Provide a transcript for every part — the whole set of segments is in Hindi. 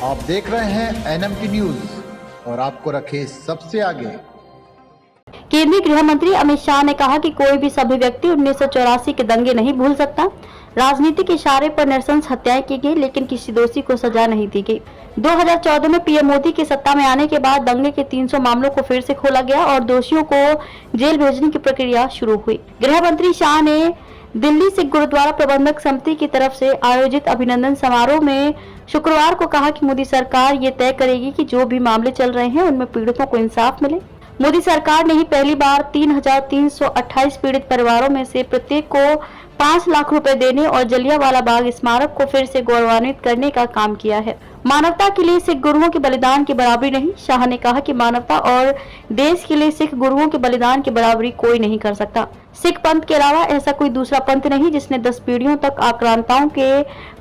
आप देख रहे हैं एनएमटी न्यूज और आपको रखे सबसे आगे। केंद्रीय गृह मंत्री अमित शाह ने कहा कि कोई भी सभी व्यक्ति 1984 के दंगे नहीं भूल सकता। राजनीतिक इशारे पर नरसंस हत्याएं की गई, लेकिन किसी दोषी को सजा नहीं दी गई। 2014 में पीएम मोदी की सत्ता में आने के बाद दंगे के 300 मामलों को फिर से खोला गया और दोषियों को जेल भेजने की प्रक्रिया शुरू हुई। गृह मंत्री शाह ने दिल्ली सिख गुरुद्वारा प्रबंधक समिति की तरफ से आयोजित अभिनंदन समारोह में शुक्रवार को कहा कि मोदी सरकार ये तय करेगी कि जो भी मामले चल रहे हैं उनमें पीड़ितों को इंसाफ मिले। मोदी सरकार ने ही पहली बार 3,328 पीड़ित परिवारों में से प्रत्येक को 5 लाख रुपए देने और जलियांवाला बाग स्मारक को फिर से गौरवान्वित करने का काम किया है। मानवता के लिए सिख गुरुओं के बलिदान की बराबरी नहीं। शाह ने कहा कि मानवता और देश के लिए सिख गुरुओं के बलिदान की बराबरी कोई नहीं कर सकता। सिख पंथ के अलावा ऐसा कोई दूसरा पंथ नहीं जिसने 10 पीढ़ियों तक आक्रांताओं के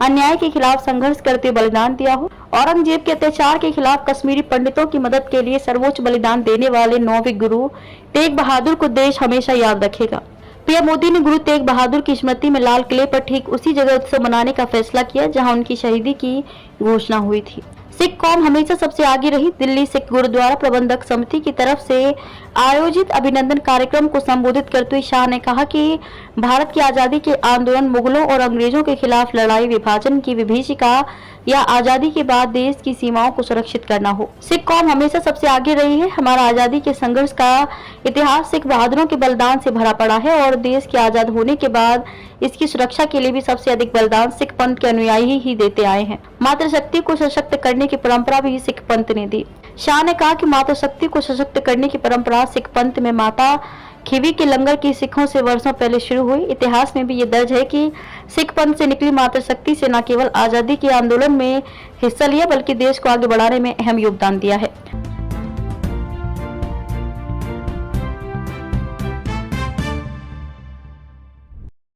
अन्याय के खिलाफ संघर्ष करते बलिदान दिया हो। औरंगजेब के अत्याचार के खिलाफ कश्मीरी पंडितों की मदद के लिए सर्वोच्च बलिदान देने वाले 9वें गुरु तेग बहादुर को देश हमेशा याद रखेगा। पीएम मोदी ने गुरु तेग बहादुर की स्मृति में लाल किले पर ठीक उसी जगह उत्सव मनाने का फैसला किया जहां उनकी शहीदी की घोषणा हुई थी। सिख कौम हमेशा सबसे आगे रही। दिल्ली सिख गुरुद्वारा प्रबंधक समिति की तरफ से आयोजित अभिनंदन कार्यक्रम को संबोधित करते हुए शाह ने कहा कि भारत की आजादी के आंदोलन मुगलों और अंग्रेजों के खिलाफ लड़ाई, विभाजन की विभीषिका या आजादी के बाद देश की सीमाओं को सुरक्षित करना हो। सिख कौम हमेशा सबसे आगे रही है। हमारा आजादी के संघर्ष का इतिहास सिख बहादुरों के बलिदान से भरा पड़ा है और देश के आजाद होने के बाद इसकी सुरक्षा के लिए भी सबसे अधिक बलिदान सिख पंथ के अनुयायी ही देते आए हैं। मातृशक्ति को सशक्त करने की परंपरा भी सिख पंथ ने दी। शाह ने कहा कि मातृशक्ति को सशक्त करने की परंपरा सिख पंथ में माता खीवी के लंगर की सिखों से वर्षों पहले शुरू हुई। इतिहास में भी ये दर्ज है कि सिख पंथ से निकली मातृशक्ति से न केवल आजादी के आंदोलन में हिस्सा लिया बल्कि देश को आगे बढ़ाने में अहम योगदान दिया है।